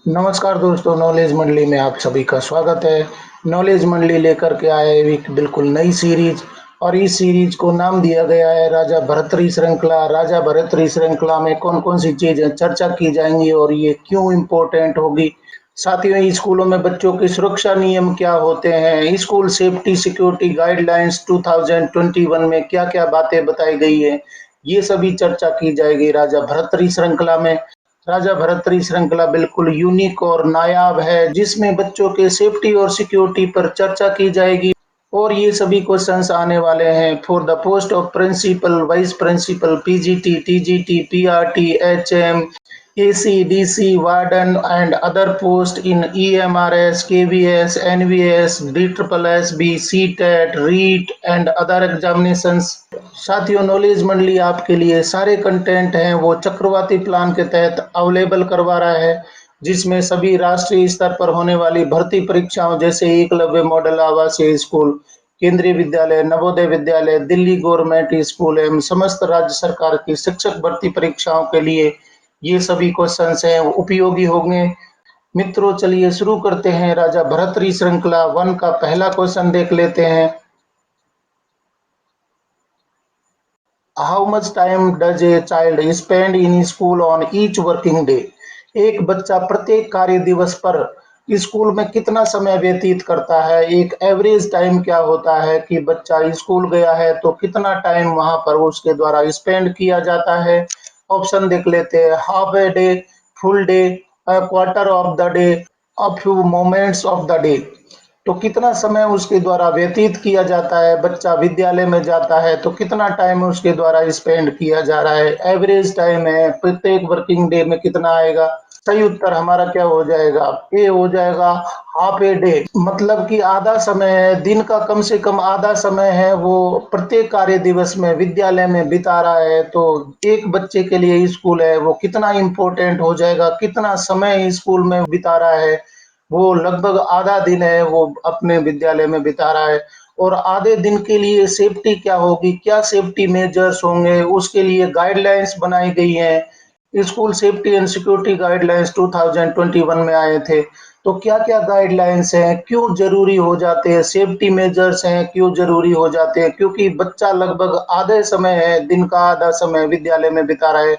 नमस्कार दोस्तों, नॉलेज मंडली में आप सभी का स्वागत है। नॉलेज मंडली लेकर के आए एक बिल्कुल नई सीरीज और इस सीरीज को नाम दिया गया है राजा भर्तृहरि श्रृंखला। राजा भर्तृहरि श्रृंखला में कौन-कौन सी चीजें चर्चा की जाएंगी और ये क्यों इम्पोर्टेंट होगी। साथियों, स्कूलों में बच्चों की सुरक्षा नियम क्या होते हैं, स्कूल सेफ्टी सिक्योरिटी गाइडलाइंस 2021 में क्या-क्या बातें बताई गई है, ये सभी चर्चा की जाएगी राजा भर्तृहरि श्रृंखला में। राजा भर्तृहरि श्रृंखला बिल्कुल यूनिक और नायाब है, जिसमें बच्चों के सेफ्टी और सिक्योरिटी पर चर्चा की जाएगी और ये सभी क्वेश्चंस आने वाले हैं। For the post of principal, vice principal, PGT, TGT, PRT, HM, ACDC, warden and other post in EMRS, KVS, NVS, DSSB, CTET, REET and other examinations. साथियों, नॉलेज मंडली आपके लिए सारे कंटेंट हैं वो चक्रवाती प्लान के तहत अवेलेबल करवा रहा है, जिसमें सभी राष्ट्रीय स्तर पर होने वाली भर्ती परीक्षाओं जैसे एकलव्य मॉडल आवासीय स्कूल, केंद्रीय विद्यालय, नवोदय विद्यालय, दिल्ली गवर्नमेंट स्कूल एवं समस्त राज्य सरकार की शिक्षक भर्ती परीक्षाओं के लिए ये सभी क्वेश्चंस हैं वो उपयोगी होंगे। मित्रों, चलिए शुरू करते हैं। राजा भर्तृहरि श्रृंखला 1 का पहला क्वेश्चन देख लेते हैं। How much time does a child spend in school on each working day. एक बच्चा प्रत्येक कार्य दिवस पर स्कूल में कितना समय व्यतीत करता है। एक एवरेज टाइम क्या होता है कि बच्चा स्कूल गया है तो कितना टाइम वहां पर उसके द्वारा स्पेंड किया जाता है। ऑप्शन देख लेते हैं। Half a day, full day, a quarter of the day, a few moments of the day. तो कितना समय उसके द्वारा व्यतीत किया जाता है। बच्चा विद्यालय में जाता है तो कितना टाइम उसके द्वारा स्पेंड किया जा रहा है। एवरेज टाइम है, प्रत्येक वर्किंग डे में कितना आएगा। सही उत्तर हमारा क्या हो जाएगा, ए हो जाएगा, हाफ ए डे। मतलब कि आधा समय है, दिन का कम से कम आधा समय है वो प्रत्येक कार्य दिवस में विद्यालय में बिता रहा है। तो एक बच्चे के लिए स्कूल है वो कितना इंपॉर्टेंट हो जाएगा, कितना समय स्कूल में बिता रहा है। वो लगभग आधा दिन है वो अपने विद्यालय में बिता रहा है। और आधे दिन के लिए सेफ्टी क्या होगी, क्या सेफ्टी मेजर्स होंगे, उसके लिए गाइडलाइंस बनाई गई हैं। School safety and security guidelines 2021 में आए थे। तो क्या-क्या गाइडलाइंस हैं, क्यों ज़रूरी हो जाते हैं, सेफ्टी मेजर्स हैं, क्यों ज़रूरी हो जाते हैं, क्योंकि बच्चा लगभग आधे समय है, दिन का आधा समय विद्यालय में बिता रहा है।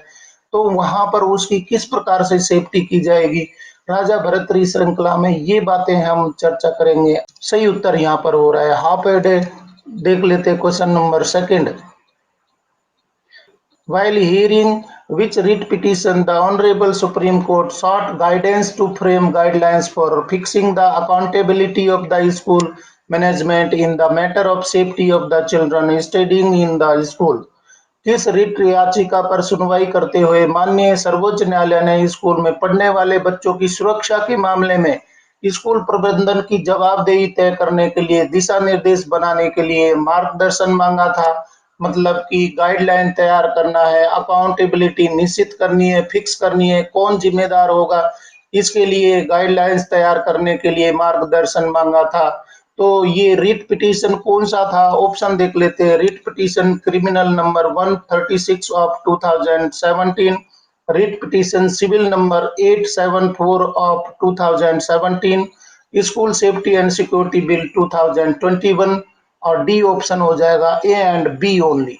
तो वहाँ पर उसकी किस प्रकार से सेफ्टी की जाएगी। राजा भर्तृहरि श्रृंखला में ये बातें हम चर्चा करेंगे। सही उत्तर यहाँ पर हो रहा है हाफ ए डे। देख लेते हैं question number second. While hearing which writ petition, the Honorable Supreme Court sought guidance to frame guidelines for fixing the accountability of the school management in the matter of safety of the children studying in the school। किस writ याचिका पर सुनवाई करते हुए माननीय सर्वोच्च न्यायालय ने स्कूल में पढ़ने वाले बच्चों की सुरक्षा के मामले में स्कूल प्रबंधन की जवाबदेही तय करने के लिए दिशा निर्देश बनाने के लिए मार्गदर्शन मांगा था। मतलब कि गाइडलाइन तैयार करना है, अकाउंटेबिलिटी निश्चित करनी है, फिक्स करनी है, कौन जिम्मेदार होगा, इसके लिए गाइडलाइंस तैयार करने के लिए मार्गदर्शन मांगा था। तो ये रिट पिटीशन कौन सा था, ऑप्शन देख लेते हैं। Writ petition criminal number 136 of 2017, writ petition civil number 874 of 2017, school safety and security bill 2021 और डी ऑप्शन हो जाएगा ए एंड बी ओनली।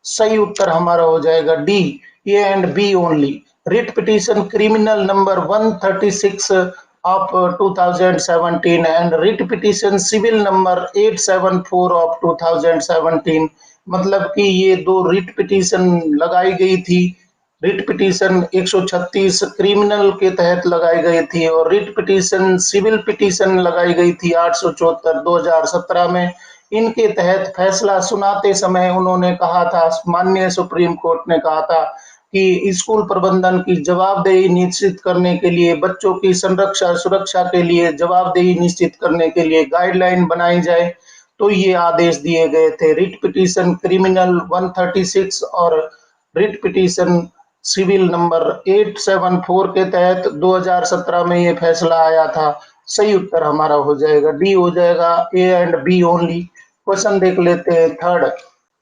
सही उत्तर हमारा हो जाएगा D, A and B only. Writ petition criminal number 136 of 2017 and writ petition civil number 874 of 2017। मतलब कि ये दो रिट पिटीशन लगाई गई थी। रिट पिटीशन 136 क्रिमिनल के तहत लगाई गई थी और रिट पिटीशन सिविल पिटीशन लगाई गई थी 874 2017 में। इनके तहत फैसला सुनाते समय उन्होंने कहा था, माननीय सुप्रीम कोर्ट ने कहा था कि स्कूल प्रबंधन की जवाबदेही निश्चित करने के लिए, बच्चों की संरक्षा सुरक्षा के लिए जवाबदेही निश्चित करने के लिए गाइडलाइन बनाई जाए। तो ये आदेश दिए गए थे। रिट पिटीशन क्रिमिनल 136 और रिट पिटीशन सिविल नंबर 874 के तहत 2017 में ये फैसला आया था। सही उत्तर हमारा हो जाएगा डी, हो जाएगा A and B only. Question देख लेते हैं third.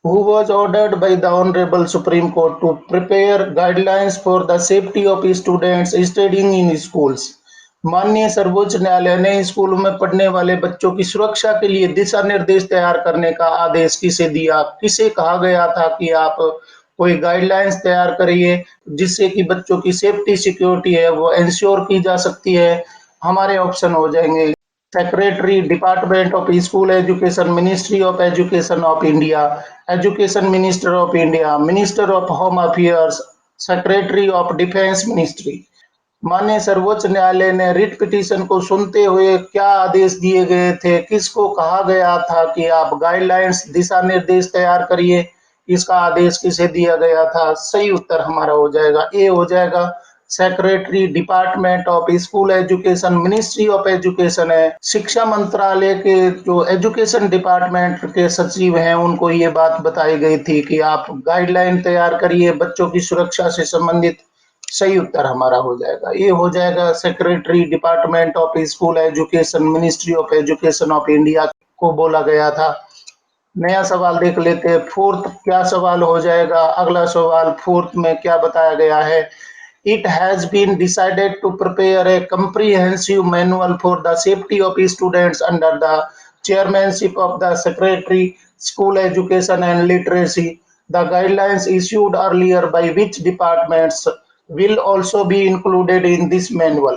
Who was ordered by the Honorable Supreme Court to prepare guidelines for the safety of students studying in schools। माननीय सर्वोच्च न्यायालय ने स्कूलों में पढ़ने वाले बच्चों की सुरक्षा के लिए दिशा निर्देश तैयार करने का आदेश किसे दिया? किसे कहा गया था कि आप कोई गाइडलाइंस तैयार करिए जिससे कि बच्चों की सेफ्टी सिक्योरिटी है वो इंश्योर की जा सकती है? हमारे ऑप्शन हो जाएंगे secretary department of school education, ministry of education of India, education minister of India, minister of home affairs, secretary of defence ministry. माननीय सर्वोच्च न्यायालय ने रिट पिटीशन को सुनते हुए क्या आदेश दिए गए थे? किसको कहा गया था कि आप गाइडलाइंस दिशा निर्देश तैयार करिए? इसका आदेश किसे दिया गया था? सही उत्तर हमारा हो जाएगा ए हो जाएगा secretary department of school education, ministry of education है। शिक्षा मंत्रालय के जो एजुकेशन डिपार्टमेंट के सचिव हैं उनको ये बात बताई गई थी कि आप गाइडलाइन तैयार करिए बच्चों की सुरक्षा से संबंधित। सही उत्तर हमारा हो जाएगा ये हो जाएगा secretary department of school education, ministry of education of India को बोला गया था। नया सवाल देख लेते हैं फोर्थ क्या सवाल हो जाएगा? अगला सवाल फोर्थ में क्या बताया गया है? It has been decided to prepare a comprehensive manual for the safety of students under the chairmanship of the secretary school education and literacy. The guidelines issued earlier by which departments will also be included in this manual.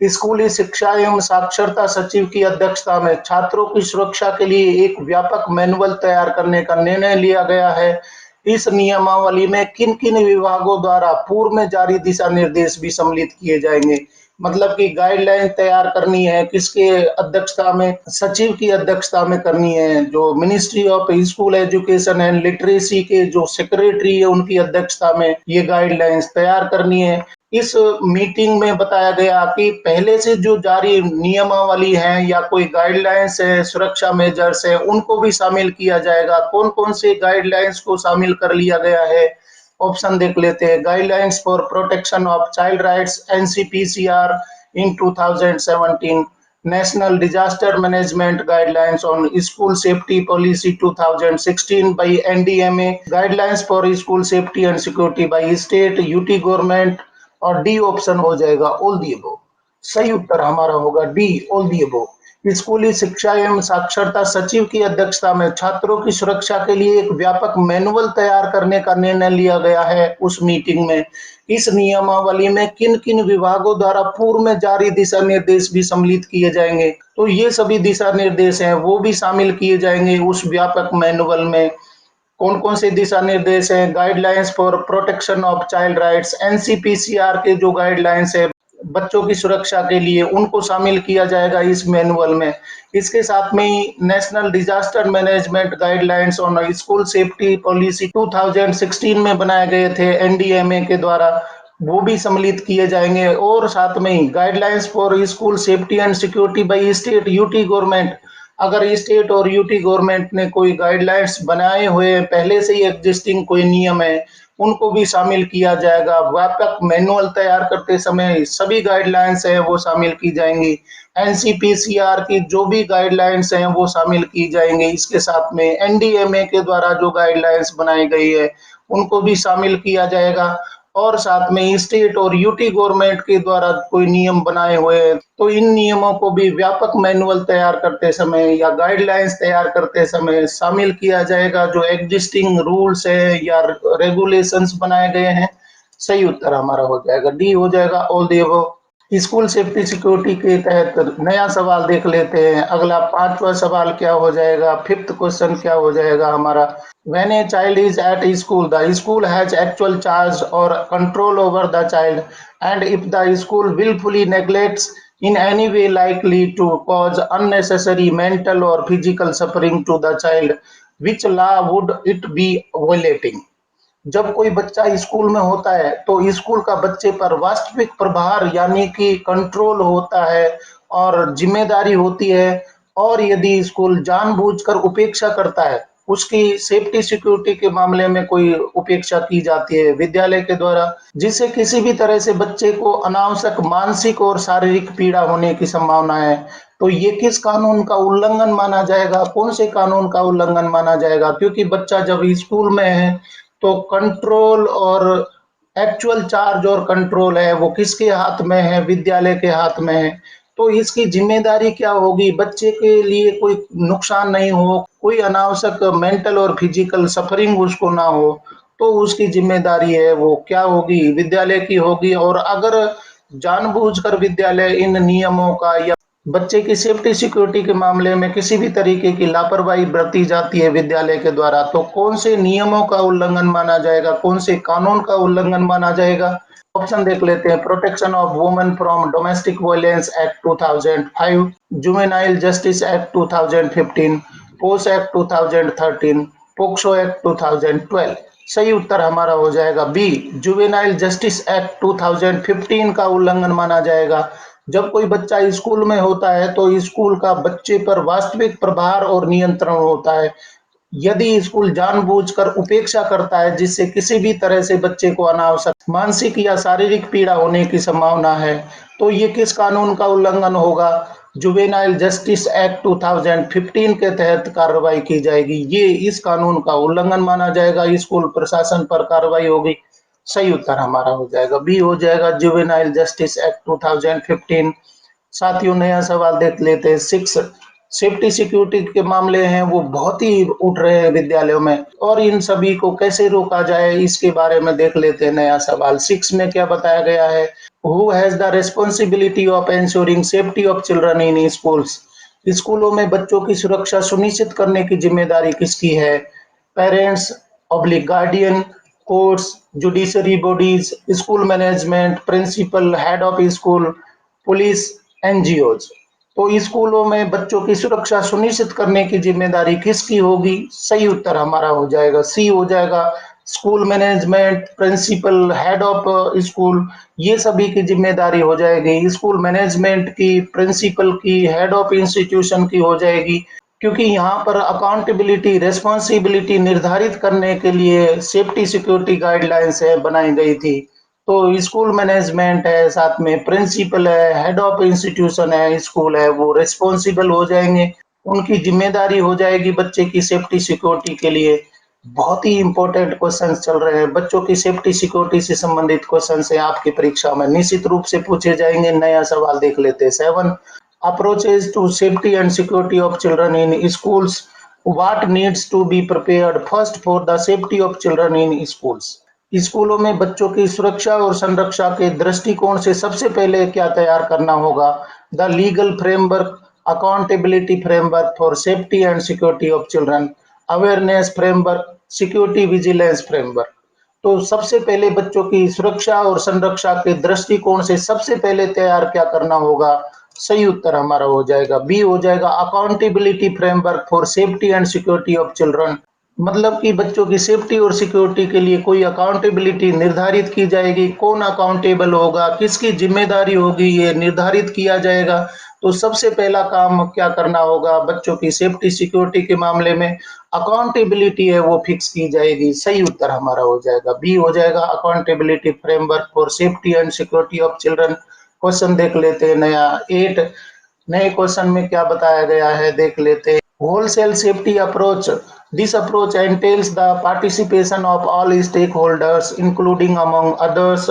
स्कूली शिक्षा एवं साक्षरता सचिव की अध्यक्षता में छात्रों की सुरक्षा के लिए एक व्यापक मैनुअल तैयार करने का निर्णय लिया गया है। इस नियमावली में किन किन विभागों द्वारा पूर्व में जारी दिशा निर्देश भी सम्मिलित किए जाएंगे? मतलब कि गाइडलाइन तैयार करनी है किसके अध्यक्षता में? सचिव की अध्यक्षता में करनी है। जो ministry of school education and literacy के जो सेक्रेटरी है उनकी अध्यक्षता में ये गाइडलाइंस तैयार करनी है। इस मीटिंग में बताया गया कि पहले से जो जारी नियमावली है या कोई गाइडलाइंस है, सुरक्षा मेजर्स है, उनको भी शामिल किया जाएगा। कौन-कौन से गाइडलाइंस को शामिल कर लिया गया है? ऑप्शन देख लेते हैं। Guidelines for protection of child rights NCPCR in 2017, national disaster management guidelines on school safety policy 2016 by NDMA, guidelines for school safety and security by state UT government, और डी ऑप्शन हो जाएगा all the above. सही उत्तर हमारा होगा D all the above. स्कूली शिक्षा एवं साक्षरता सचिव की अध्यक्षता में छात्रों की सुरक्षा के लिए एक व्यापक मैनुअल तैयार करने का निर्णय लिया गया है उस मीटिंग में। इस नियमावली में किन किन विभागों द्वारा पूर्व में जारी दिशा निर्देश भी सम्मिलित किए जाएंगे? तो ये सभी दिशा निर्देश हैं वो भी शामिल किए जाएंगे उस व्यापक मैनुअल में। कौन-कौन से दिशा निर्देश हैं? Guidelines for protection of child rights NCPCR के जो गाइडलाइंस है बच्चों की सुरक्षा के लिए उनको शामिल किया जाएगा इस मैनुअल में। इसके साथ में ही national disaster management guidelines on school safety policy 2016 में बनाए गए थे एनडीएमए के द्वारा, वो भी सम्मिलित किए जाएंगे। और साथ में ही guidelines for school safety and security by state UT government, अगर स्टेट और यूटी गवर्नमेंट ने कोई गाइडलाइंस बनाए हुए पहले से ही एग्जिस्टिंग कोई नियम है उनको भी शामिल किया जाएगा। व्यापक मैनुअल तैयार करते समय सभी गाइडलाइंस हैं वो शामिल की जाएंगी। एनसीपीसीआर की जो भी गाइडलाइंस हैं वो शामिल की जाएंगे। इसके साथ में एनडीएमए के द्वारा जो गाइडलाइंस बनाई गई है उनको भी शामिल किया जाएगा। और साथ में स्टेट और यूटी गवर्नमेंट के द्वारा कोई नियम बनाए हुए हैं तो इन नियमों को भी व्यापक मैनुअल तैयार करते समय या गाइडलाइंस तैयार करते समय शामिल किया जाएगा। जो एग्जिस्टिंग रूल्स है या रेगुलेशंस बनाए गए हैं। सही उत्तर हमारा हो जाएगा डी हो जाएगा all the above. School safety security के तहत नया सवाल देख लेते हैं। अगला पांचवा सवाल क्या हो जाएगा? फिफ्थ क्वेश्चन क्या हो जाएगा हमारा? When a child is at school, the school has actual charge or control over the child, and if the school willfully neglects in any way likely to cause unnecessary mental or physical suffering to the child, which law would it be violating? जब कोई बच्चा school में होता है तो school का बच्चे पर वास्तविक प्रभार यानी कि कंट्रोल होता है और जिम्मेदारी होती है। और यदि स्कूल जानबूझकर उपेक्षा करता है, उसकी सेफ्टी सिक्योरिटी के मामले में कोई उपेक्षा की जाती है विद्यालय के द्वारा, जिससे किसी भी तरह से बच्चे को अनावश्यक मानसिक और शारीरिक पीड़ा होने की संभावना है, तो ये किस कानून का उल्लंघन माना जाएगा? कौन से कानून का उल्लंघन माना जाएगा? क्योंकि बच्चा जब स्कूल में है तो कंट्रोल और एक्चुअल चार्ज और कंट्रोल है वो किसके हाथ में है? विद्यालय के हाथ में है। तो इसकी जिम्मेदारी क्या होगी? बच्चे के लिए कोई नुकसान नहीं हो, कोई अनावश्यक मेंटल और फिजिकल सफरिंग उसको ना हो, तो उसकी जिम्मेदारी है वो क्या होगी? विद्यालय की होगी। और अगर जानबूझकर विद्यालय इन नियमों का या बच्चे की सेफ्टी सिक्योरिटी के मामले में किसी भी तरीके की लापरवाही बरती जाती है विद्यालय के द्वारा, तो कौन से नियमों का उल्लंघन माना जाएगा? कौन से कानून का उल्लंघन माना जाएगा? ऑप्शन देख लेते हैं। Protection of women from domestic violence act 2005, juvenile justice act 2015, POSH act 2013, POCSO act 2012। सही उत्तर हमारा हो जाएगा बी, जुवेनाइल जस्टिस एक्ट 2015 का उल्लंघन माना जाएगा। जब कोई बच्चा स्कूल में होता है तो स्कूल का बच्चे पर वास्तविक प्रभार और नियंत्रण होता है। यदि स्कूल जानबूझकर उपेक्षा करता है जिससे किसी भी तरह से बच्चे को अनावश्यक मानसिक या शारीरिक पीड़ा होने की संभावना है, तो ये किस कानून का उल्लंघन होगा? जुवेनाइल जस्टिस एक्ट 2015 के तहत कार्रवाई की जाएगी। ये इस कानून का उल्लंघन माना जाएगा, स्कूल प्रशासन पर कार्रवाई होगी। सही उत्तर हमारा हो जाएगा बी, हो जाएगा जुवेनाइल जस्टिस एक्ट 2015। साथियों, नया सवाल देख लेते हैं। सिक्स, सेफ्टी सिक्योरिटी के मामले हैं वो बहुत ही उठ रहे हैं विद्यालयों में, और इन सभी को कैसे रोका जाए इसके बारे में देख लेते हैं। नया सवाल सिक्स में क्या बताया गया है? Who has the responsibility of ensuring safety of children in schools? स्कूलों में बच्चों की सुरक्षा सुनिश्चित करने की जिम्मेदारी किसकी है? Parents, oblique guardian, courts, judiciary bodies, school management, principal, head of school, police, NGOs. तो स्कूलों में बच्चों की सुरक्षा सुनिश्चित करने की जिम्मेदारी किसकी होगी? सही उत्तर हमारा हो जाएगा सी, हो जाएगा school management, principal, head of school, ये सभी की जिम्मेदारी हो जाएगी। स्कूल मैनेजमेंट की, प्रिंसिपल की, हेड ऑफ इंस्टीट्यूशन की हो जाएगी, क्योंकि यहाँ पर अकाउंटेबिलिटी, रिस्पॉन्सिबिलिटी निर्धारित करने के लिए सेफ्टी सिक्योरिटी गाइडलाइंस है बनाई गई थी। तो स्कूल मैनेजमेंट है, साथ में प्रिंसिपल है, हेड ऑफ इंस्टीट्यूशन है, स्कूल है, वो रिस्पॉन्सिबल हो जाएंगे। उनकी जिम्मेदारी हो जाएगी बच्चे की सेफ्टी सिक्योरिटी के लिए। बहुत ही इंपॉर्टेंट क्वेश्चंस चल रहे हैं, बच्चों की सेफ्टी सिक्योरिटी से संबंधित क्वेश्चंस हैं आपकी परीक्षा में निश्चित रूप से पूछे जाएंगे। नया सवाल देख लेते हैं। Seven, approaches to safety and security of children in schools, what needs to be prepared first for the safety of children in schools? स्कूलों में बच्चों की सुरक्षा और संरक्षा के दृष्टिकोण से सबसे पहले क्या तैयार करना होगा? The legal framework, accountability framework for safety and security of children, awareness framework, security vigilance framework. तो सबसे पहले बच्चों की सुरक्षा और संरक्षा के दृष्टिकोण से सबसे पहले तैयार क्या करना होगा? सही उत्तर हमारा हो जाएगा बी, हो जाएगा accountability framework for safety and security of children. मतलब कि बच्चों की सेफ्टी और सिक्योरिटी के लिए कोई अकाउंटेबिलिटी निर्धारित की जाएगी। कौन अकाउंटेबल होगा, किसकी जिम्मेदारी होगी, ये निर्धारित किया जाएगा। तो सबसे पहला काम क्या करना होगा? बच्चों की सेफ्टी सिक्योरिटी के मामले में अकाउंटेबिलिटी है वो फिक्स की जाएगी। सही उत्तर हमारा हो जाएगा बी, हो जाएगा accountability framework for safety and security of children. Question देख लेते हैं नया एट। नए क्वेश्चन में क्या बताया गया है देख लेते हैं। Wholesale safety approach, this approach entails the participation of all stakeholders including among others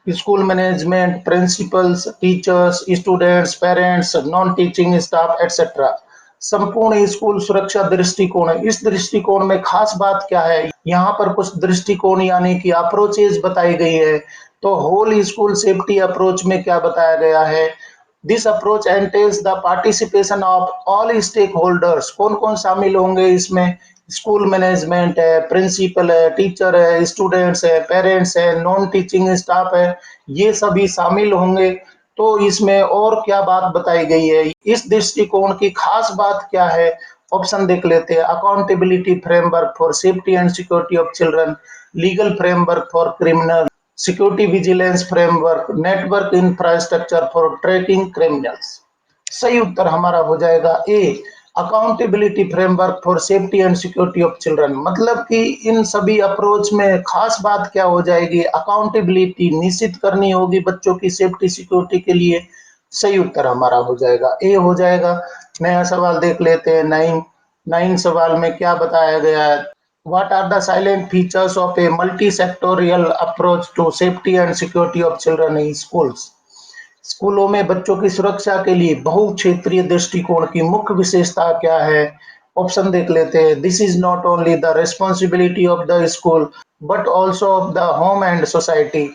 school management, principals, teachers, students, parents, non teaching staff etc. संपूर्ण स्कूल सुरक्षा दृष्टिकोण, इस दृष्टिकोण में खास बात क्या है? यहाँ पर कुछ दृष्टिकोण यानी कि अप्रोचेज बताई गई है। तो होल स्कूल सेफ्टी अप्रोच में क्या बताया गया है? This approach entails the participation of all stakeholders. कौन कौन शामिल होंगे इसमें? स्कूल मैनेजमेंट है, प्रिंसिपल है, टीचर है, स्टूडेंट्स है, पेरेंट्स है, नॉन टीचिंग स्टाफ है, ये सभी शामिल होंगे। तो इसमें और क्या बात बताई गई है? इस दृष्टिकोण की खास बात क्या है? ऑप्शन देख लेते हैं। Accountability framework for safety and security of children, legal framework for criminal, security vigilance framework, network infrastructure for tracking criminals. सही उत्तर हमारा हो जाएगा A, accountability framework for safety and security of children. मतलब कि इन सभी अप्रोच में खास बात क्या हो जाएगी? अकाउंटेबिलिटी निश्चित करनी होगी बच्चों की सेफ्टी सिक्योरिटी के लिए। सही उत्तर हमारा हो जाएगा ए, हो जाएगा। नया सवाल देख लेते हैं। नाइन नाइन सवाल में क्या बताया गया है? What are the silent features of a multi-sectorial approach to safety and security of children in schools? स्कूलों में बच्चों की सुरक्षा के लिए बहुक्षेत्रीय दृष्टिकोण की मुख्य विशेषता क्या है? ऑप्शन देख लेते हैं। This is not only the responsibility of the school but also of the home and society.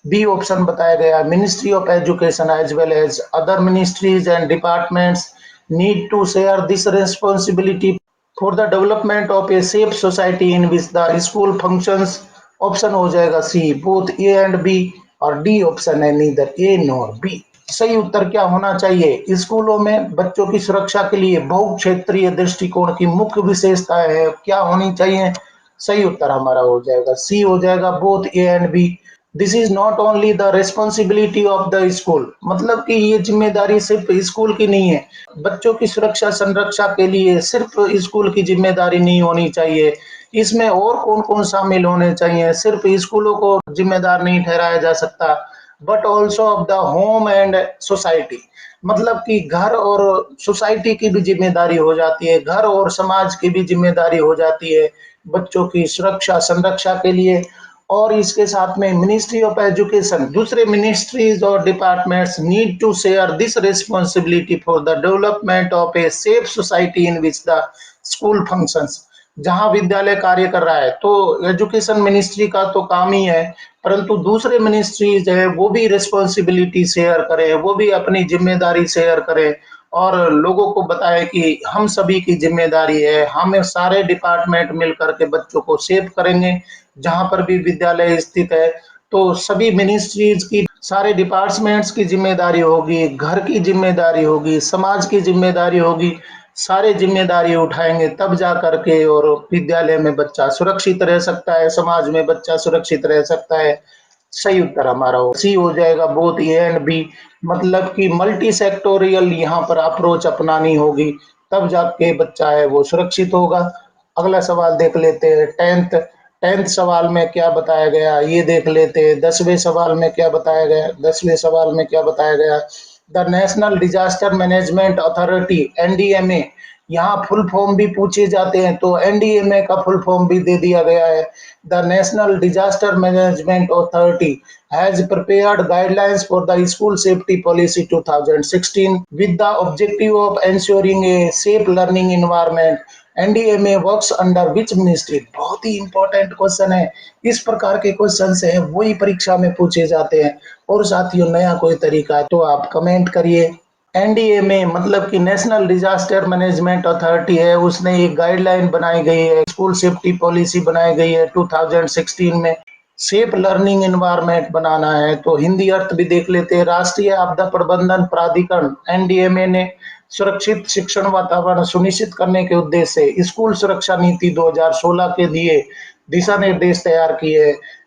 B option बताया गया, ministry of education as well as other ministries and departments need to share this responsibility for the development of a safe society in which the school functions. Option हो जाएगा C both A and B, और D option है neither A nor B. सही उत्तर क्या होना चाहिए? स्कूलों में बच्चों की सुरक्षा के लिए बहुक्षेत्रीय दृष्टिकोण की मुख्य विशेषता है, क्या होनी चाहिए? सही उत्तर हमारा हो जाएगा सी, हो जाएगा both A and B. This is not only the responsibility of the school, मतलब कि ये जिम्मेदारी सिर्फ स्कूल की नहीं है। बच्चों की सुरक्षा संरक्षा के लिए सिर्फ स्कूल की जिम्मेदारी नहीं होनी चाहिए, इसमें और कौन कौन शामिल होने चाहिए? सिर्फ स्कूलों को जिम्मेदार नहीं ठहराया जा सकता, but also of the home and society, मतलब कि घर और सोसाइटी की भी जिम्मेदारी हो जाती है, घर और समाज की भी जिम्मेदारी हो जाती है बच्चों की सुरक्षा संरक्षा के लिए। और इसके साथ में मिनिस्ट्री ऑफ एजुकेशन, दूसरे मिनिस्ट्रीज और departments need to share this responsibility for the development of a safe society in which the school functions. जहां विद्यालय कार्य कर रहा है तो एजुकेशन मिनिस्ट्री का तो काम ही है, परंतु दूसरे मिनिस्ट्रीज है वो भी रिस्पॉन्सिबिलिटी शेयर करें, वो भी अपनी जिम्मेदारी शेयर करें और लोगों को बताएं कि हम सभी की जिम्मेदारी है, हमें सारे डिपार्टमेंट मिलकर के बच्चों को सेव करेंगे। जहां पर भी विद्यालय स्थित है तो सभी मिनिस्ट्रीज की, सारे डिपार्टमेंट्स की जिम्मेदारी होगी, घर की जिम्मेदारी होगी, समाज की जिम्मेदारी होगी, सारे जिम्मेदारी उठाएंगे तब जा करके और विद्यालय में बच्चा सुरक्षित रह सकता है, समाज में बच्चा सुरक्षित रह सकता है। सही उत्तर हमारा हो सी हो जाएगा बोथ ए एंड बी, मतलब कि मल्टी सेक्टोरियल यहाँ पर अप्रोच अपनानी होगी तब जाके बच्चा है वो सुरक्षित होगा। अगला सवाल देख लेते हैं। टेंथ टेंथ सवाल में क्या बताया गया ये देख लेते हैं। 10वें सवाल में क्या बताया गया? 10वें सवाल में क्या बताया गया? The national disaster management authority NDMA, यहाँ फुल फॉर्म भी पूछे जाते हैं तो एनडीएमए का फुल फॉर्म भी दे दिया गया है। The national disaster management authority has prepared guidelines for the school safety policy 2016 with the objective of ensuring a safe learning environment। NDMA works under which ministry? बहुत ही इंपॉर्टेंट क्वेश्चन है। इस प्रकार के question है वही परीक्षा में पूछे जाते हैं। और साथियों नया कोई तरीका है तो आप कमेंट करिए। एनडीएमए मतलब कि नेशनल डिजास्टर मैनेजमेंट अथॉरिटी है, उसने एक गाइडलाइन बनाई गई है, स्कूल सेफ्टी पॉलिसी बनाई गई है 2016 में। सेफ लर्निंग एनवायरनमेंट बनाना है तो हिंदी अर्थ भी देख लेते हैं। राष्ट्रीय आपदा प्रबंधन प्राधिकरण एनडीएमए ने सुरक्षित शिक्षण वातावरण सुनिश्चित करने के उद्देश्य से स्कूल सुरक्षा नीति 2016 के लिए दिशा निर्देश तैयार किए।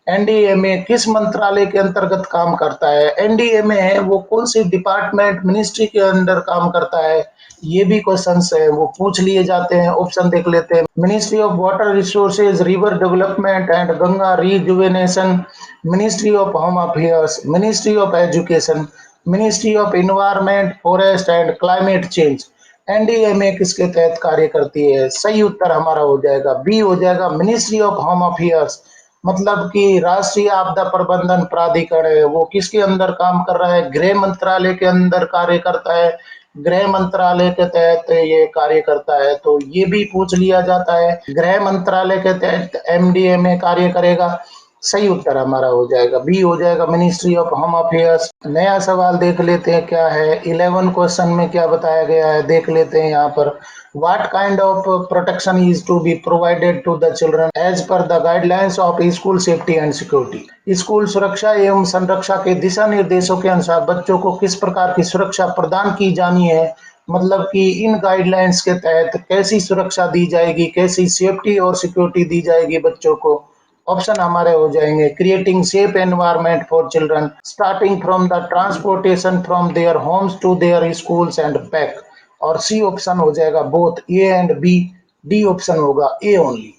एनडीएमए किस मंत्रालय के अंतर्गत काम करता है? एनडीएमए है वो कौन सी डिपार्टमेंट मिनिस्ट्री के अंदर काम करता है? ये भी क्वेश्चन है वो पूछ लिए जाते हैं। ऑप्शन देख लेते हैं। Ministry of water resources, river development and Ganga rejuvenation, ministry of home affairs, ministry of education, ministry of environment forest and climate change. NDMA किसके तहत कार्य करती है? सही उत्तर हमारा हो जाएगा बी, हो जाएगा मिनिस्ट्री ऑफ होम अफेयर्स, मतलब कि राष्ट्रीय आपदा प्रबंधन प्राधिकरण है वो किसके अंदर काम कर रहा है? गृह मंत्रालय के अंदर कार्य करता है। गृह मंत्रालय के तहत ये कार्य करता है तो ये भी पूछ लिया जाता है। गृह मंत्रालय के तहत एमडीएमए कार्य करेगा। सही उत्तर हमारा हो जाएगा बी, हो जाएगा मिनिस्ट्री ऑफ होम अफेयर्स। नया सवाल देख लेते हैं क्या है। 11 क्वेश्चन में क्या बताया गया है देख लेते हैं यहाँ पर। What kind of protection is to be provided to the children as per the guidelines of school safety and security? School सुरक्षा एवं संरक्षा के दिशा निर्देशों के अनुसार बच्चों को किस प्रकार की सुरक्षा प्रदान की जानी है, मतलब कि इन गाइडलाइंस के तहत कैसी सुरक्षा दी जाएगी, कैसी सेफ्टी और सिक्योरिटी दी जाएगी बच्चों को। ऑप्शन हमारे हो जाएंगे creating safe environment for children starting from the transportation from their homes to their schools and back, और सी ऑप्शन हो जाएगा both A and B, D option होगा ए ओनली।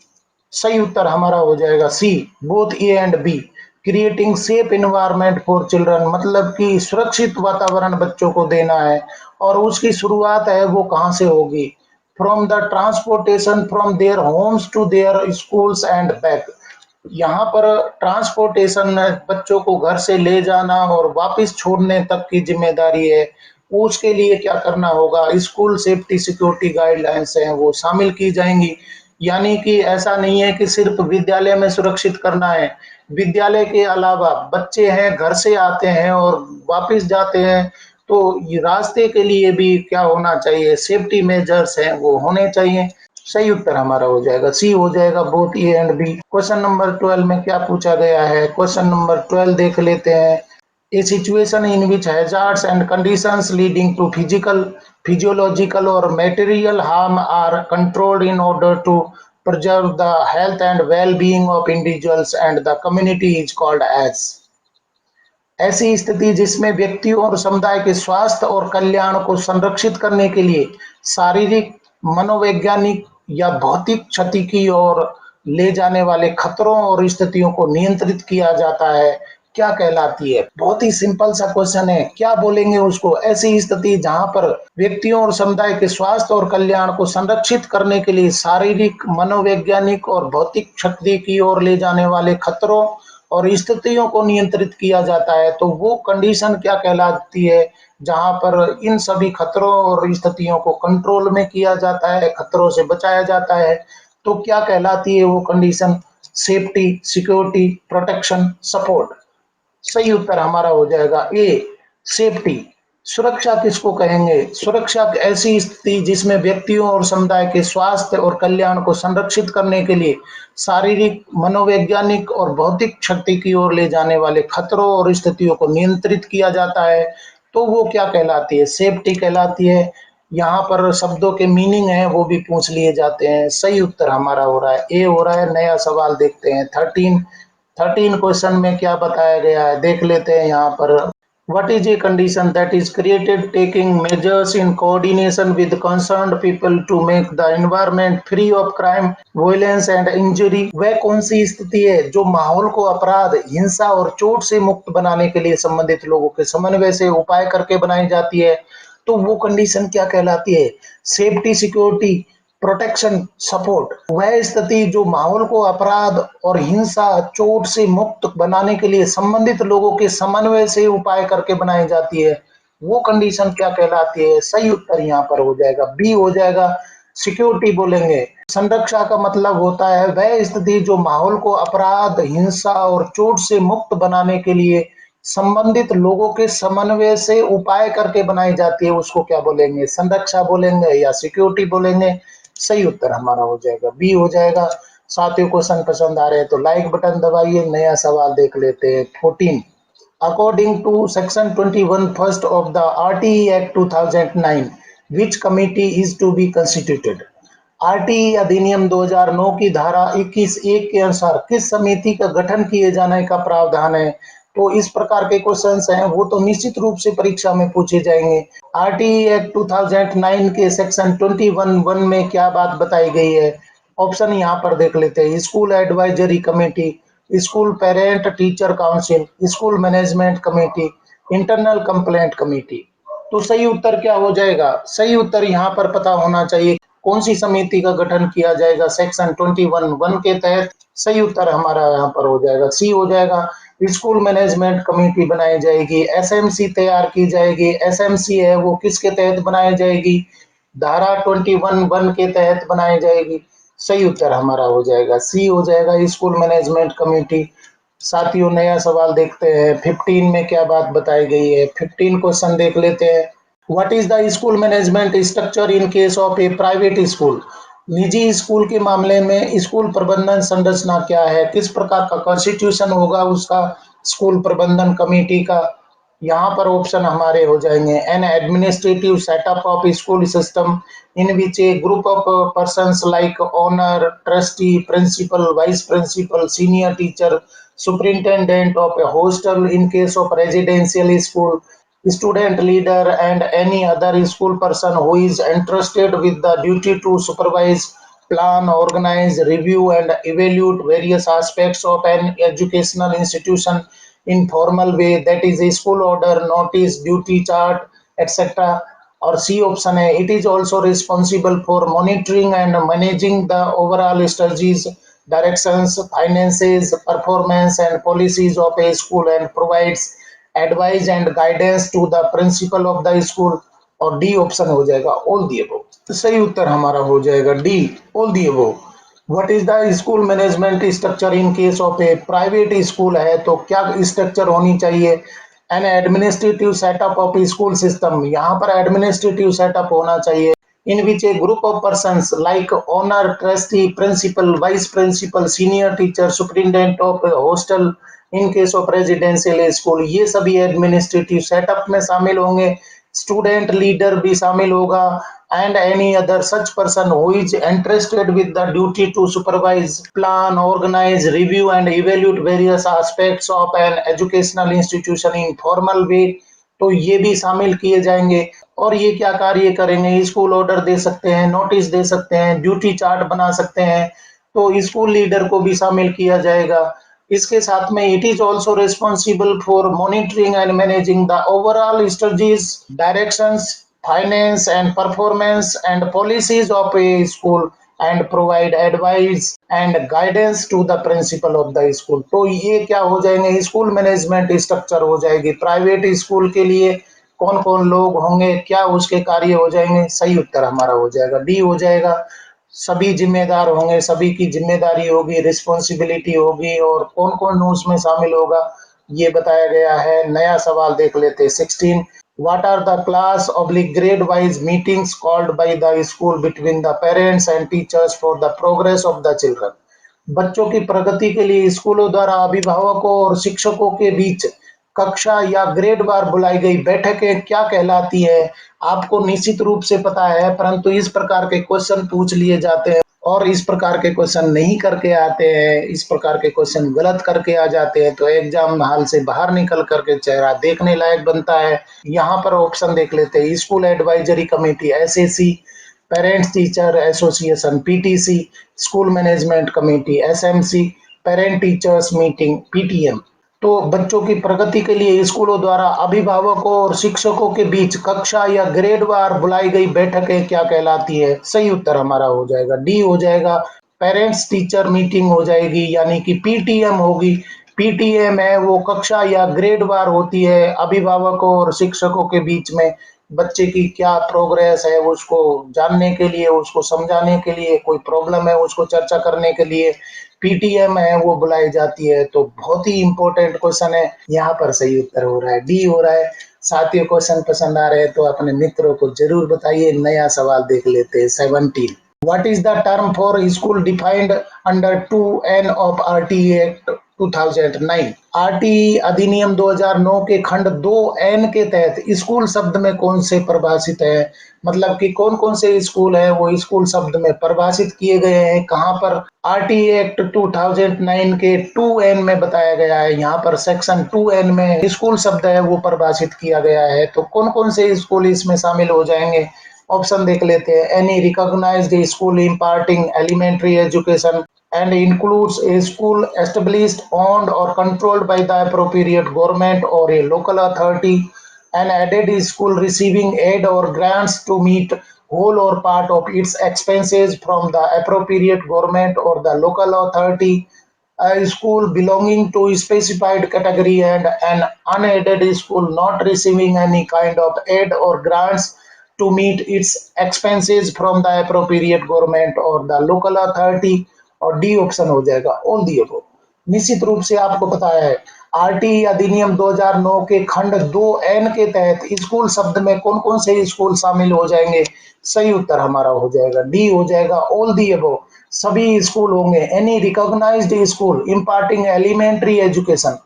सही उत्तर हमारा हो जाएगा C, both A and B. Creating safe environment for children मतलब कि सुरक्षित वातावरण बच्चों को देना है, और उसकी शुरुआत है वो कहाँ से होगी? from the transportation from their homes to their schools and back. यहाँ पर ट्रांसपोर्टेशन बच्चों को घर से ले जाना और वापस छोड़ने तक की जिम्मेदारी है। उसके लिए क्या करना होगा, स्कूल सेफ्टी सिक्योरिटी गाइडलाइंस हैं वो शामिल की जाएंगी। यानी कि ऐसा नहीं है कि सिर्फ विद्यालय में सुरक्षित करना है, विद्यालय के अलावा बच्चे हैं घर से आते हैं और वापस जाते हैं, तो ये रास्ते के लिए भी क्या होना चाहिए, सेफ्टी मेजर्स हैं वो होने चाहिए। सही उत्तर हमारा हो जाएगा सी हो जाएगा, both A and B. Question number 12 में क्या पूछा गया है, क्वेश्चन नंबर 12 देख लेते हैं। A situation in which hazards and conditions leading to physical, physiological और material harm are controlled in order to preserve the health and well-being of individuals and the community is called as। ऐसी स्थिति जिसमें व्यक्तियों और समुदाय के स्वास्थ्य और कल्याण को संरक्षित करने के लिए शारीरिक, मनोवैज्ञानिक या भौतिक क्षति की ओर ले जाने वाले खतरों और स्थितियों को नियंत्रित किया जाता है, क्या कहलाती है। बहुत ही सिंपल सा क्वेश्चन है, क्या बोलेंगे उसको, ऐसी स्थिति जहां पर व्यक्तियों और समुदाय के स्वास्थ्य और कल्याण को संरक्षित करने के लिए शारीरिक, मनोवैज्ञानिक और भौतिक क्षति की ओर ले जाने वाले खतरों और स्थितियों को नियंत्रित किया जाता है, तो वो कंडीशन क्या कहलाती है, जहां पर इन सभी खतरों और स्थितियों को कंट्रोल में किया जाता है, खतरों से बचाया जाता है, तो क्या कहलाती है वो condition, safety, security, protection, support. सही उत्तर हमारा हो जाएगा ए, सेफ्टी। सुरक्षा किसको कहेंगे, सुरक्षा ऐसी स्थिति जिसमें व्यक्तियों और समुदाय के स्वास्थ्य और कल्याण को संरक्षित करने के लिए शारीरिक, मनोवैज्ञानिक और भौतिक क्षति की ओर ले जाने वाले खतरों और स्थितियों को नियंत्रित किया जाता है, तो वो क्या कहलाती है, सेफ्टी कहलाती है। यहाँ पर शब्दों के मीनिंग है वो भी पूछ लिए जाते हैं। सही उत्तर हमारा हो रहा है ए हो रहा है। नया सवाल देखते हैं 13 क्वेश्चन में क्या बताया गया है, देख लेते हैं यहाँ पर। What is a condition that is created taking measures in coordination with concerned people to make the environment free of crime, violence and injury? वह कौन सी स्थिति है जो माहौल को अपराध, हिंसा और चोट से मुक्त बनाने के लिए संबंधित लोगों के समन्वय से उपाय करके बनाई जाती है, तो वो कंडीशन क्या कहलाती है, सेफ्टी, सिक्योरिटी, प्रोटेक्शन, सपोर्ट। वह स्थिति जो माहौल को अपराध और हिंसा, चोट से मुक्त बनाने के लिए संबंधित लोगों के समन्वय से उपाय करके बनाई जाती है, वो कंडीशन क्या कहलाती है। सही उत्तर यहाँ पर हो जाएगा बी हो जाएगा, सिक्योरिटी बोलेंगे। संरक्षा का मतलब होता है वह स्थिति जो माहौल को अपराध, हिंसा और चोट से मुक्त बनाने के लिए संबंधित लोगों के समन्वय से उपाय करके बनाई जाती है, उसको क्या बोलेंगे, संरक्षा बोलेंगे या सिक्योरिटी बोलेंगे। सही उत्तर हमारा हो जाएगा बी हो जाएगा। साथियों क्वेश्चन पसंद आ रहे हैं तो लाइक बटन दबाइए। नया सवाल देख लेते हैं 14। According to section 21 first of the RTE act 2009 which committee is to be constituted. RTE अधिनियम 2009 की धारा 21(1) के अनुसार किस समिति का गठन किए जाने का प्रावधान है, तो इस प्रकार के क्वेश्चंस हैं वो तो निश्चित रूप से परीक्षा में पूछे जाएंगे। आरटीई एक्ट 2009 के सेक्शन 21(1) में क्या बात बताई गई है, ऑप्शन यहाँ पर देख लेते हैं। School advisory committee, school parent teacher council, school management committee, internal complaint committee. तो सही उत्तर क्या हो जाएगा, सही उत्तर यहाँ पर पता होना चाहिए कौन सी समिति का गठन किया जाएगा सेक्शन 21(1) के तहत। सही उत्तर हमारा यहाँ पर हो जाएगा सी हो जाएगा। स्कूल मैनेजमेंट कमेटी बनाई जाएगी, एसएमसी तैयार की जाएगी। एसएमसी है वो किसके तहत बनाई जाएगी, धारा 21(1) के तहत बनाई जाएगी। सही उत्तर हमारा हो जाएगा सी हो जाएगा, स्कूल मैनेजमेंट कमेटी। साथियों नया सवाल देखते हैं 15 में क्या बात बताई गई है। 15 क्वेश्चन देख लेते हैं। What is the school management structure in case of A private school. निजी स्कूल के मामले में स्कूल प्रबंधन संरचना क्या है, किस प्रकार का कॉन्स्टिट्यूशन होगा उसका स्कूल प्रबंधन कमेटी का। यहाँ पर ऑप्शन हमारे हो जाएंगे। An administrative setup of school system in which a group of persons like owner, trustee, principal, vice principal, senior teacher, superintendent of a hostel in case of residential school, student leader and any other school person who is entrusted with the duty to supervise, plan, organize, review and evaluate various aspects of an educational institution in formal way, that is a school order, notice, duty chart, etc. और C option है, it is also responsible for monitoring and managing the overall strategies, directions, finances, performance and policies of a school and provides advice and guidance to the principal of the school. और D option हो जाएगा all the above. तो सही उत्तर हमारा हो जाएगा D, all the above. What is the school management structure in case of A private school है तो क्या स्ट्रक्चर होनी चाहिए? N administrative setup of school system, यहाँ पर एडमिनिस्ट्रेटिव सेटअप होना चाहिए in which a group of persons like owner, trustee, principal, vice principal, senior teacher, superintendent of a hostel in case of residential school, ये सभी administrative setup में शामिल होंगे। Student leader भी शामिल होगा and any other such person who is entrusted with the duty to supervise, plan, organize, review and evaluate various aspects of an educational institution in formal way, तो ये भी शामिल किए जाएंगे। और ये क्या कार्य करेंगे? स्कूल ऑर्डर दे सकते हैं, नोटिस दे सकते हैं, ड्यूटी चार्ट बना सकते हैं, तो स्कूल लीडर को भी शामिल किया जाएगा। इसके साथ में it is also responsible for monitoring and managing the overall strategies, directions, finance and performance and policies of a school and provide advice and guidance to the principal of the school. तो ये क्या हो जाएंगे? School management structure हो जाएगी। Private school के लिए कौन कौन लोग होंगे, क्या उसके कार्य हो जाएंगे? सही उत्तर हमारा हो जाएगा डी हो जाएगा। सभी जिम्मेदार होंगे, सभी की जिम्मेदारी होगी, रिस्पॉन्सिबिलिटी होगी, और कौन कौन उसमें शामिल होगा ये बताया गया है। नया सवाल देख लेते हैं 16। What are the class oblique grade wise meetings called by the school between the parents and teachers for the progress of the children? बच्चों की प्रगति के लिए स्कूलों द्वारा अभिभावकों और शिक्षकों के बीच कक्षा या ग्रेड बार बुलाई गई बैठकें क्या कहलाती है? आपको निश्चित रूप से पता है, परंतु इस प्रकार के क्वेश्चन पूछ लिए जाते हैं और इस प्रकार के क्वेश्चन नहीं करके आते हैं, इस प्रकार के क्वेश्चन गलत करके आ जाते हैं, तो एग्जाम हाल से बाहर निकल करके चेहरा देखने लायक बनता है। यहाँ पर ऑप्शन देख लेते हैं। School advisory committee SSC, parents teacher association PTC, school management committee SMC, parent teachers meeting PTM. तो बच्चों की प्रगति के लिए स्कूलों द्वारा अभिभावकों और शिक्षकों के बीच कक्षा या ग्रेड वार बुलाई गई बैठकें क्या कहलाती है? सही उत्तर हमारा हो जाएगा डी हो जाएगा। पेरेंट्स टीचर मीटिंग हो जाएगी, यानी कि पीटीएम होगी। पीटीएम है वो कक्षा या ग्रेड वार होती है, अभिभावकों और शिक्षकों के बीच में बच्चे की क्या प्रोग्रेस है उसको जानने के लिए, उसको समझाने के लिए, कोई प्रॉब्लम है उसको चर्चा करने के लिए पीटीएम है वो बुलाई जाती है। तो बहुत ही इंपॉर्टेंट क्वेश्चन है, यहाँ पर सही उत्तर हो रहा है डी हो रहा है। साथियों क्वेश्चन पसंद आ रहे हैं तो अपने मित्रों को जरूर बताइए। नया सवाल देख लेते हैं 17। What is the term for school defined under 2N of RTA Act 2009? RTE अधिनियम 2009 के खंड 2N के तहत स्कूल शब्द में कौन से परिभाषित है? मतलब कि कौन कौन से स्कूल है वो स्कूल शब्द में परिभाषित किए गए हैं, कहां पर? आरटीई एक्ट 2009 के 2N में बताया गया है। यहाँ पर सेक्शन 2N में स्कूल शब्द है वो परिभाषित किया गया है। तो कौन कौन से स्कूल इसमें शामिल हो जाएंगे? ऑप्शन देख लेते हैं। Any recognised school imparting elementary education and includes a school established, owned or controlled by the appropriate government or a local authority, an added school receiving aid or grants to meet whole or part of its expenses from the appropriate government or the local authority, a school belonging to a specified category, and an unaided school not receiving any kind of aid or grants to meet its expenses from the appropriate government or the local authority। और D option हो जाएगा all the above. निश्चित रूप से आपको पता है RTE अधिनियम 2009 के खंड 2N के तहत स्कूल शब्द में कौन कौन से स्कूल शामिल हो जाएंगे? सही उत्तर हमारा हो जाएगा डी हो जाएगा ऑल दी अबव। सभी स्कूल होंगे। Any recognised school imparting elementary education,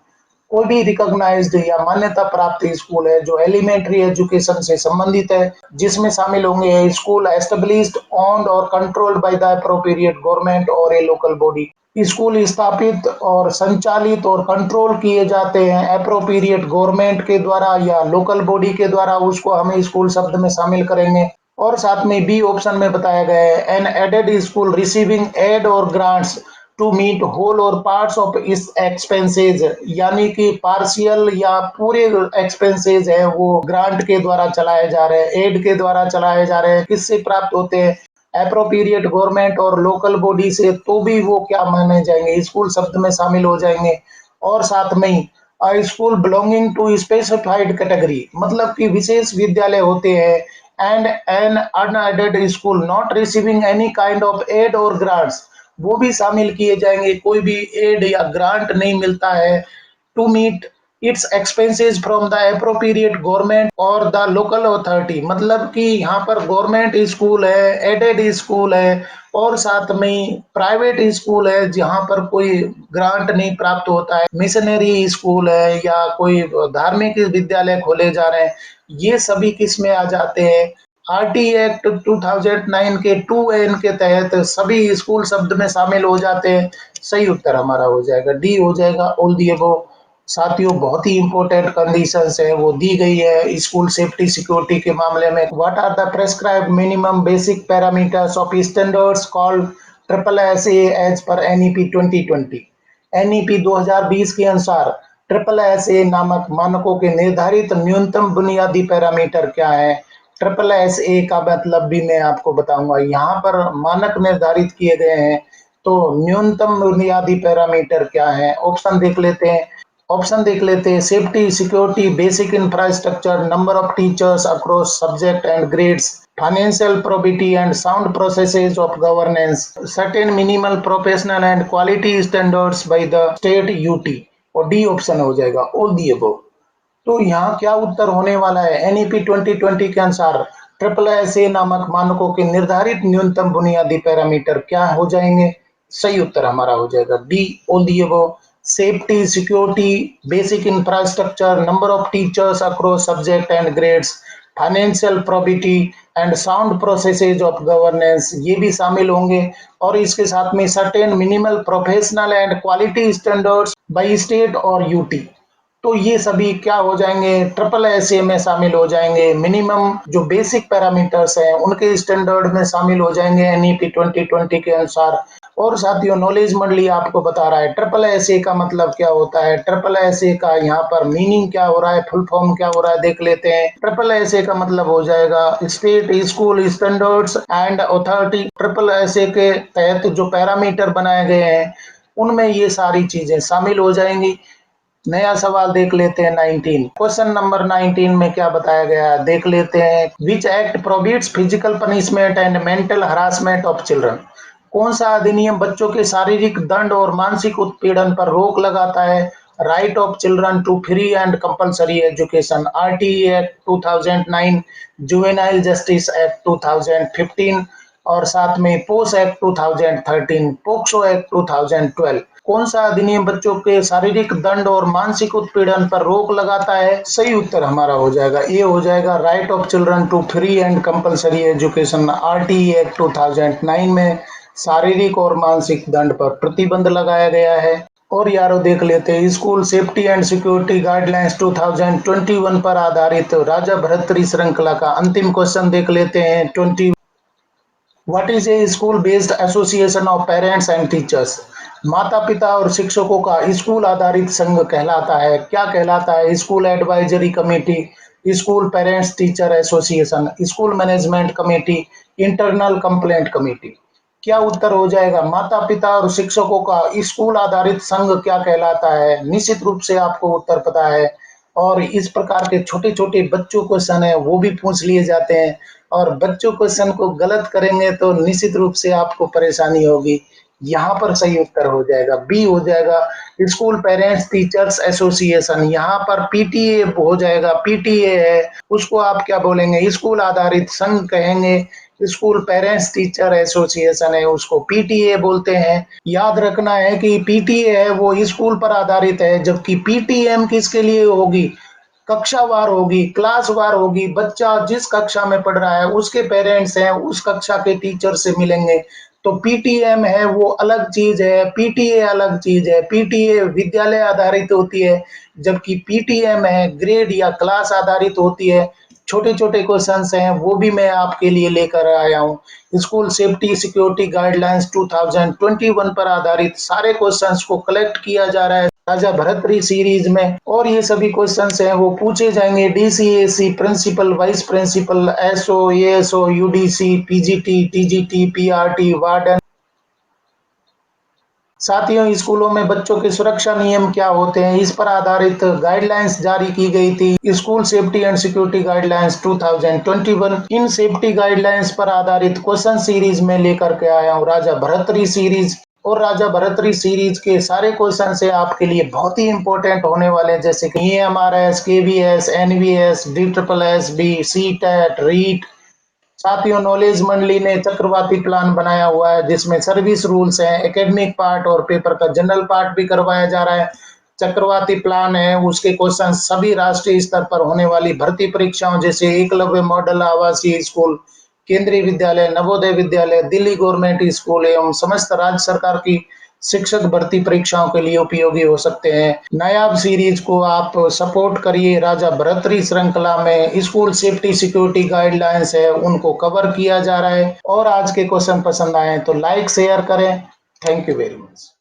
कोई भी रिकॉग्नाइज्ड या मान्यता प्राप्त स्कूल है जो एलिमेंट्री एजुकेशन से संबंधित है, जिसमें शामिल होंगे स्कूल एस्टेब्लिश्ड, ओन्ड और controlled by the appropriate government और ए लोकल बॉडी। स्कूल स्थापित और संचालित और कंट्रोल किए जाते हैं एप्रोप्रिएट गवर्नमेंट के द्वारा या लोकल बॉडी के द्वारा, उसको हम स्कूल शब्द में शामिल करेंगे। और साथ में बी ऑप्शन में बताया गया है an aided school receiving aid और ग्रांट्स टू मीट होल और पार्ट्स ऑफ इस एक्सपेंसेज, यानी कि पार्शियल या पूरे एक्सपेंसेज है वो ग्रांट के द्वारा चलाए जा रहे हैं, एड के द्वारा चलाए जा रहे हैं। किससे प्राप्त होते हैं? एप्रोप्रिएट गवर्नमेंट और लोकल बॉडी से, तो भी वो क्या माने जाएंगे? स्कूल शब्द में शामिल हो जाएंगे। और साथ में ही school belonging to specified category, मतलब कि विशेष विद्यालय होते हैं, and an unaided school not receiving any kind of aid और ग्रांट्स, वो भी शामिल किए जाएंगे। कोई भी एड या ग्रांट नहीं मिलता है to meet its expenses from the appropriate government और द लोकल अथॉरिटी, मतलब कि यहाँ पर गवर्नमेंट स्कूल है, एडेड स्कूल है, और साथ में प्राइवेट स्कूल है जहाँ पर कोई ग्रांट नहीं प्राप्त होता है, मिशनरी स्कूल है या कोई धार्मिक विद्यालय खोले जा रहे हैं, ये सभी किस में आ जाते हैं? आरटी एक्ट 2009 के 2N के तहत सभी स्कूल शब्द में शामिल हो जाते हैं। सही उत्तर हमारा हो जाएगा डी हो जाएगा, ऑल दी अबव। साथियों, बहुत ही इंपॉर्टेंट कंडीशंस है वो दी गई है स्कूल सेफ्टी सिक्योरिटी के मामले में। What are the prescribed minimum basic parameters of standards called triple S as per NEP 2020? NEP 2020 के अनुसार ट्रिपल एस नामक मानकों के निर्धारित न्यूनतम बुनियादी पैरामीटर क्या है? ट्रिपल एस का मतलब भी मैं आपको बताऊंगा। यहाँ पर मानक निर्धारित किए गए हैं, तो न्यूनतम बुनियादी पैरामीटर क्या है? ऑप्शन देख लेते हैं। Safety security basic infrastructure, number of teachers across subject and grades, financial probity and sound processes of governance, certain minimal professional and quality standards by the state UT, और डी ऑप्शन हो जाएगा, all the above. तो यहाँ क्या उत्तर होने वाला है? NEP 2020 के अनुसार ट्रिपल एस नामक मानकों के निर्धारित न्यूनतम बुनियादी पैरामीटर क्या हो जाएंगे? सही उत्तर हमारा हो जाएगा D, all the above. Safety security basic infrastructure, number of teachers across subject and grades, financial probity and sound processes of governance, ये भी शामिल होंगे। और इसके साथ में certain minimal professional and quality standards by state और यूटी, तो ये सभी क्या हो जाएंगे? ट्रिपल एस में शामिल हो जाएंगे। मिनिमम जो बेसिक पैरामीटर्स हैं उनके स्टैंडर्ड में शामिल हो जाएंगे एनईपी 2020 के अनुसार। और साथियों, नॉलेज मंडली आपको बता रहा है ट्रिपल एस का मतलब क्या होता है। ट्रिपल एस का यहाँ पर मीनिंग क्या हो रहा है, फुल फॉर्म क्या हो रहा है, देख लेते हैं। ट्रिपल एस का मतलब हो जाएगा state school standards and authority. Triple S के तहत जो पैरामीटर बनाए गए हैं उनमें ये सारी चीजें शामिल हो जाएंगी। नया सवाल देख लेते हैं 19। क्वेश्चन नंबर 19 में क्या बताया गया है देख लेते हैं। Which act prohibits physical punishment and mental harassment of children? कौन सा अधिनियम बच्चों के शारीरिक दंड और मानसिक उत्पीड़न पर रोक लगाता है? Right of children to free and compulsory education, RTE act 2009, juvenile justice act 2015, और साथ में पोस एक्ट 2013, पोक्सो एक्ट 2012। कौन सा अधिनियम बच्चों के शारीरिक दंड और मानसिक उत्पीड़न पर रोक लगाता है? सही उत्तर हमारा हो जाएगा ये हो जाएगा, right of children to free and compulsory education. RTE act 2009 में शारीरिक और मानसिक दंड पर प्रतिबंध लगाया गया है। और यारो देख लेते हैं school safety and security guidelines 2021 पर आधारित राजा भर्तृहरि श्रृंखला का अंतिम क्वेश्चन देख लेते हैं 20। What is a school based association of parents and teachers? माता पिता और शिक्षकों का स्कूल आधारित संघ कहलाता है। क्या कहलाता है? School advisory committee, school parents teacher association, school management committee, internal complaint committee. क्या उत्तर हो जाएगा? माता पिता और शिक्षकों का स्कूल आधारित संघ क्या कहलाता है? निश्चित रूप से आपको उत्तर पता है। और इस प्रकार के छोटे छोटे बच्चों क्वेश्चन है वो भी पूछ लिए जाते हैं, और बच्चों क्वेश्चन को गलत करेंगे तो निश्चित रूप से आपको परेशानी होगी। यहाँ पर सही उत्तर हो जाएगा बी हो जाएगा, स्कूल पेरेंट्स टीचर्स एसोसिएशन। यहाँ पर पीटीए हो जाएगा, पीटीए है उसको आप क्या बोलेंगे? स्कूल आधारित संघ कहेंगे। स्कूल पेरेंट्स टीचर एसोसिएशन है उसको पीटीए बोलते हैं। याद रखना है कि पीटीए है वो स्कूल पर आधारित है, जबकि पीटीएम किसके लिए होगी? कक्षावार होगी, क्लास वार होगी। बच्चा जिस कक्षा में पढ़ रहा है उसके पेरेंट्स हैं उस कक्षा के टीचर से मिलेंगे। तो पीटीएम है वो अलग चीज है, पीटीए अलग चीज है। पीटीए विद्यालय आधारित होती है, जबकि पीटीएम है ग्रेड या क्लास आधारित होती है। छोटे-छोटे क्वेश्चंस हैं वो भी मैं आपके लिए लेकर आया हूँ। स्कूल सेफ्टी सिक्योरिटी गाइडलाइंस 2021 पर आधारित सारे क्वेश्चंस को कलेक्ट किया जा रहा है राजा भर्तृहरि सीरीज में, और ये सभी क्वेश्चंस हैं वो पूछे जाएंगे DCAC, principal, vice principal, SO, ASO, UDC, PGT, TGT, PRT, warden. साथियों, स्कूलों में बच्चों के सुरक्षा नियम क्या होते हैं, इस पर आधारित गाइडलाइंस जारी की गई थी, school safety and security guidelines 2021। In safety guidelines पर आधारित क्वेश्चन सीरीज में लेकर के आया हूँ राजा भर्तृहरि सीरीज। और राजा भर्तृहरि सीरीज के सारे क्वेश्चन से आपके लिए बहुत ही इंपॉर्टेंट होने वाले हैं, जैसे कि EMRS, KVS, NVS, DSSS, CTET, REET. साथियों, नॉलेज मंडली ने चक्रवाती प्लान बनाया हुआ है जिसमें सर्विस रूल्स हैं, एकेडमिक पार्ट और पेपर का जनरल पार्ट भी करवाया जा रहा है। चक्रवाती प्लान है उसके क्वेश्चन सभी राष्ट्रीय स्तर पर होने वाली भर्ती परीक्षाओं जैसे एकलव्य मॉडल आवासीय स्कूल, केंद्रीय विद्यालय, नवोदय विद्यालय, दिल्ली गवर्नमेंट स्कूल एवं समस्त राज्य सरकार की शिक्षक भर्ती परीक्षाओं के लिए उपयोगी हो सकते हैं। नायाब सीरीज को आप सपोर्ट करिए। राजा भर्तृहरि श्रृंखला में स्कूल सेफ्टी सिक्योरिटी गाइडलाइंस है उनको कवर किया जा रहा है। और आज के क्वेश्चन पसंद आए तो लाइक शेयर करें। Thank you very much.